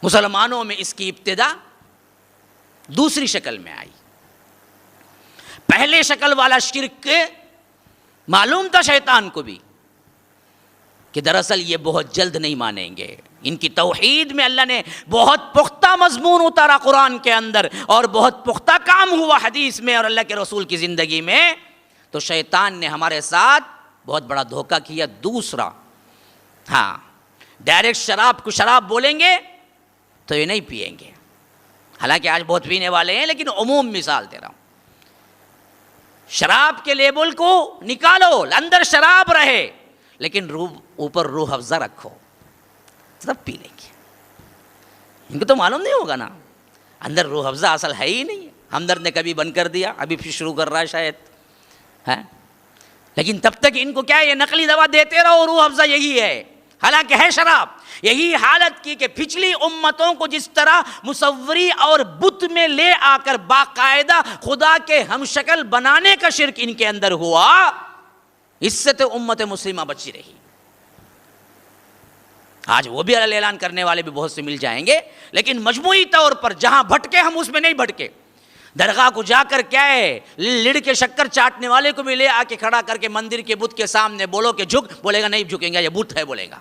مسلمانوں میں اس کی ابتدا دوسری شکل میں آئی. پہلے شکل والا شرک معلوم تھا شیطان کو بھی کہ دراصل یہ بہت جلد نہیں مانیں گے. ان کی توحید میں اللہ نے بہت پختہ مضمون اتارا قرآن کے اندر، اور بہت پختہ کام ہوا حدیث میں اور اللہ کے رسول کی زندگی میں. تو شیطان نے ہمارے ساتھ بہت بڑا دھوکہ کیا. دوسرا، ہاں ڈائریکٹ شراب کو شراب بولیں گے تو یہ نہیں پیئیں گے، حالانکہ آج بہت پینے والے ہیں، لیکن عموم مثال دے رہا ہوں. شراب کے لیبل کو نکالو، اندر شراب رہے لیکن اوپر روح افزا رکھو، سب پی لیں گے. ان کو تو معلوم نہیں ہوگا نا اندر روح افزا اصل ہے ہی نہیں. ہمدرد نے کبھی بند کر دیا، ابھی پھر شروع کر رہا ہے شاید، ہے. لیکن تب تک ان کو کیا ہے، یہ نقلی دوا دیتے رہو، روح افزا یہی ہے، حالانکہ ہے شراب. یہی حالت کی کہ پچھلی امتوں کو جس طرح مصوری اور بت میں لے آ کر باقاعدہ خدا کے ہم شکل بنانے کا شرک ان کے اندر ہوا، اس سے تو امت مسلمہ بچی رہی. آج وہ بھی اعلان کرنے والے بھی بہت سے مل جائیں گے، لیکن مجموعی طور پر جہاں بھٹکے ہم اس میں نہیں بھٹکے. درگاہ کو جا کر کیا ہے، لڑ کے شکر چاٹنے والے کو بھی لے آ کے کھڑا کر کے مندر کے بت کے سامنے بولو کہ جھک، بولے گا نہیں جھکیں گے، یہ بت ہے بولے گا.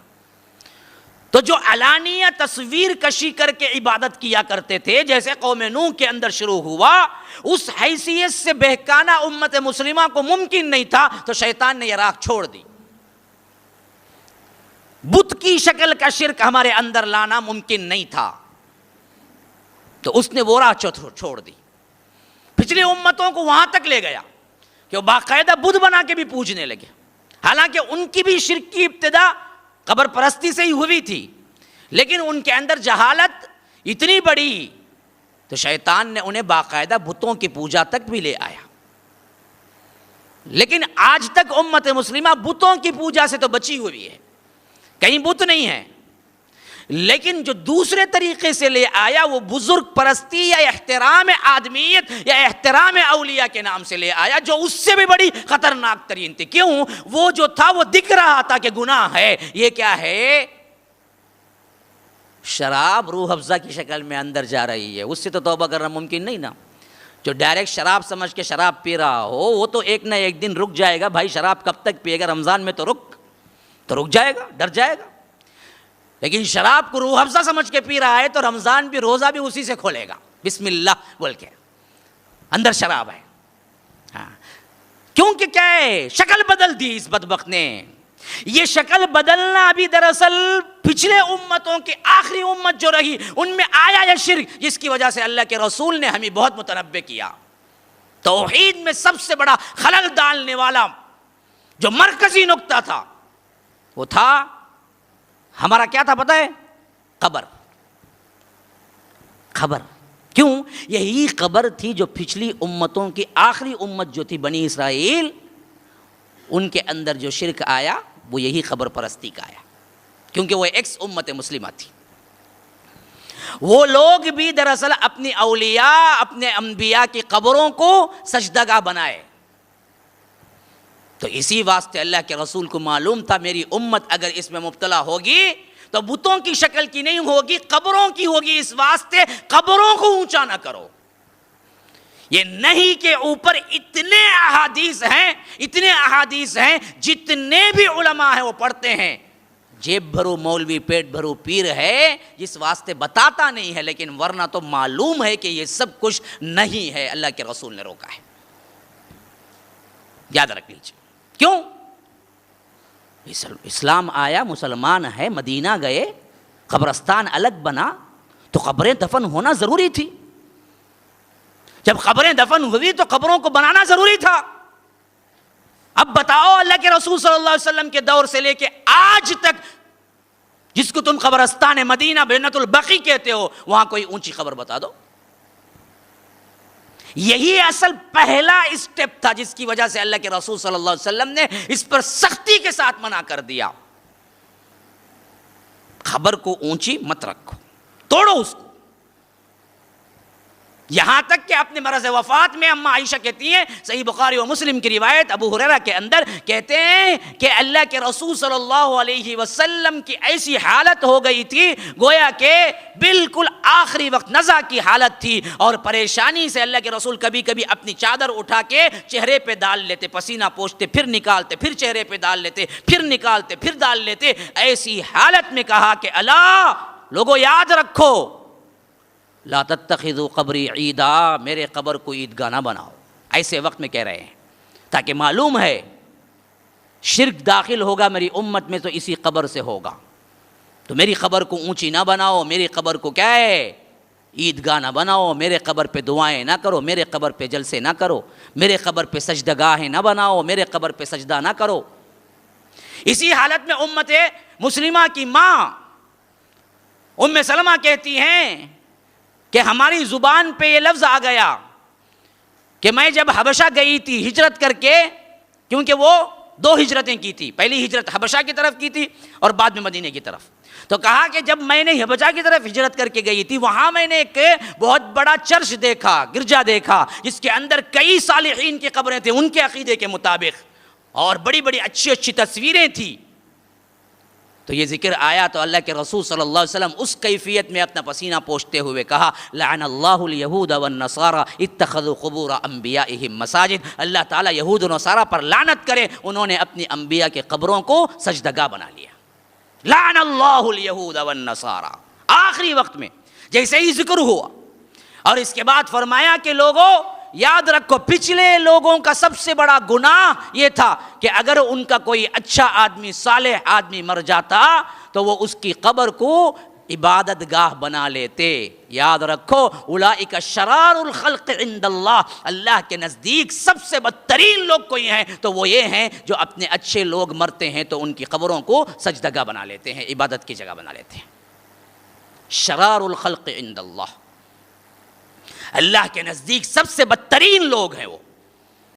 تو جو علانیہ تصویر کشی کر کے عبادت کیا کرتے تھے، جیسے قوم نوح کے اندر شروع ہوا، اس حیثیت سے بہکانا امت مسلمہ کو ممکن نہیں تھا، تو شیطان نے یہ راہ چھوڑ دی. بت کی شکل کا شرک ہمارے اندر لانا ممکن نہیں تھا، تو اس نے وہ راہ چھوڑ دی. پچھلی امتوں کو وہاں تک لے گیا کہ وہ باقاعدہ بدھ بنا کے بھی پوجنے لگے، حالانکہ ان کی بھی شرک کی ابتدا قبر پرستی سے ہی ہوئی تھی، لیکن ان کے اندر جہالت اتنی بڑی تو شیطان نے انہیں باقاعدہ بتوں کی پوجا تک بھی لے آیا. لیکن آج تک امت مسلمہ بتوں کی پوجا سے تو بچی ہوئی ہے، کہیں بت نہیں ہے. لیکن جو دوسرے طریقے سے لے آیا وہ بزرگ پرستی یا احترام آدمیت یا احترام اولیاء کے نام سے لے آیا، جو اس سے بھی بڑی خطرناک ترین تھی. کیوں؟ وہ جو تھا وہ دکھ رہا تھا کہ گناہ ہے. یہ کیا ہے؟ شراب روح افزا کی شکل میں اندر جا رہی ہے، اس سے تو توبہ کرنا ممکن نہیں نا. جو ڈائریکٹ شراب سمجھ کے شراب پی رہا ہو وہ تو ایک نہ ایک دن رک جائے گا. بھائی شراب کب تک پیے گا؟ رمضان میں تو رک جائے گا، ڈر جائے گا. لیکن شراب کو روح افزا سمجھ کے پی رہا ہے تو رمضان بھی روزہ بھی اسی سے کھولے گا، بسم اللہ بول کے. اندر شراب ہے. ہاں، کیونکہ کیا ہے، شکل بدل دی اس بدبخت نے. یہ شکل بدلنا ابھی دراصل پچھلے امتوں کی آخری امت جو رہی ان میں آیا یہ شرک، جس کی وجہ سے اللہ کے رسول نے ہمیں بہت متنبہ کیا. توحید میں سب سے بڑا خلل ڈالنے والا جو مرکزی نقطہ تھا وہ تھا ہمارا، کیا تھا پتہ ہے؟ قبر. کیوں؟ یہی قبر تھی جو پچھلی امتوں کی آخری امت جو تھی بنی اسرائیل، ان کے اندر جو شرک آیا وہ یہی قبر پرستی کا آیا، کیونکہ وہ ایکس امت مسلمہ تھی. وہ لوگ بھی دراصل اپنی اولیاء، اپنے انبیاء کی قبروں کو سجدہ گاہ بنائے. تو اسی واسطے اللہ کے رسول کو معلوم تھا میری امت اگر اس میں مبتلا ہوگی تو بتوں کی شکل کی نہیں ہوگی، قبروں کی ہوگی. اس واسطے قبروں کو اونچا نہ کرو. یہ نہیں کہ اوپر اتنے احادیث ہیں جتنے بھی علماء ہیں وہ پڑھتے ہیں. جیب بھرو مولوی پیٹ بھرو پیر ہے، جس واسطے بتاتا نہیں ہے، لیکن ورنہ تو معلوم ہے کہ یہ سب کچھ نہیں ہے، اللہ کے رسول نے روکا ہے. یاد رکھ لیجیے. کیوں؟ اسلام آیا، مسلمان ہے، مدینہ گئے، قبرستان الگ بنا تو قبریں دفن ہونا ضروری تھی. جب قبریں دفن ہوئی تو قبروں کو بنانا ضروری تھا. اب بتاؤ اللہ کے رسول صلی اللہ علیہ وسلم کے دور سے لے کے آج تک جس کو تم قبرستان مدینہ بینۃ البقیع کہتے ہو وہاں کوئی اونچی قبر بتا دو. یہی اصل پہلا اسٹیپ تھا جس کی وجہ سے اللہ کے رسول صلی اللہ علیہ وسلم نے اس پر سختی کے ساتھ منع کر دیا. قبر کو اونچی مت رکھو، توڑو اس کو. یہاں تک کہ اپنے مرض وفات میں اماں عائشہ کہتی ہیں، صحیح بخاری و مسلم کی روایت، ابو ہریرہ کے اندر کہتے ہیں کہ اللہ کے رسول صلی اللہ علیہ وسلم کی ایسی حالت ہو گئی تھی گویا کہ بالکل آخری وقت نزع کی حالت تھی، اور پریشانی سے اللہ کے رسول کبھی کبھی اپنی چادر اٹھا کے چہرے پہ ڈال لیتے، پسینہ پوچھتے، پھر نکالتے، پھر چہرے پہ ڈال لیتے، پھر نکالتے، پھر ڈال لیتے۔ ایسی حالت میں کہا کہ اللہ لوگوں یاد رکھو، لا تتخذوا قبری عیدا، میرے قبر کو عیدگاہ نہ بناؤ۔ ایسے وقت میں کہہ رہے ہیں تاکہ معلوم ہے شرک داخل ہوگا میری امت میں تو اسی قبر سے ہوگا، تو میری قبر کو اونچی نہ بناؤ، میری قبر کو کیا ہے عیدگاہ نہ بناؤ، میرے قبر پہ دعائیں نہ کرو، میرے قبر پہ جلسے نہ کرو، میرے قبر پہ سجدگاہیں نہ بناؤ، میرے قبر پہ سجدہ نہ کرو۔ اسی حالت میں امت مسلمہ کی ماں ام سلمہ کہتی ہیں کہ ہماری زبان پہ یہ لفظ آ گیا کہ میں جب حبشہ گئی تھی ہجرت کر کے، کیونکہ وہ 2 ہجرتیں کی تھی، پہلی ہجرت حبشہ کی طرف کی تھی اور بعد میں مدینے کی طرف، تو کہا کہ جب میں نے حبشہ کی طرف ہجرت کر کے گئی تھی وہاں میں نے ایک بہت بڑا چرچ دیکھا، گرجا دیکھا، جس کے اندر کئی صالحین کی قبریں تھیں ان کے عقیدے کے مطابق، اور بڑی بڑی اچھی اچھی تصویریں تھیں۔ تو یہ ذکر آیا تو اللہ کے رسول صلی اللہ علیہ وسلم اس کیفیت میں اپنا پسینہ پوچھتے ہوئے کہا لعن اللہ الیہود والنصارى اتخذوا قبور انبیائہم مساجد، اللہ تعالیٰ یہود و نصارہ پر لعنت کرے، انہوں نے اپنی انبیاء کے قبروں کو سجدگاہ بنا لیا۔ لعن اللہ الیہود والنصارى، آخری وقت میں جیسے ہی ذکر ہوا، اور اس کے بعد فرمایا کہ لوگوں یاد رکھو پچھلے لوگوں کا سب سے بڑا گناہ یہ تھا کہ اگر ان کا کوئی اچھا آدمی صالح آدمی مر جاتا تو وہ اس کی قبر کو عبادت گاہ بنا لیتے۔ یاد رکھو اولئک شرار الخلق عند اللہ، اللہ کے نزدیک سب سے بدترین لوگ کوئی ہیں تو وہ یہ ہیں جو اپنے اچھے لوگ مرتے ہیں تو ان کی قبروں کو سجدگاہ بنا لیتے ہیں، عبادت کی جگہ بنا لیتے ہیں۔ شرار الخلق عند اللہ، اللہ کے نزدیک سب سے بدترین لوگ ہیں وہ۔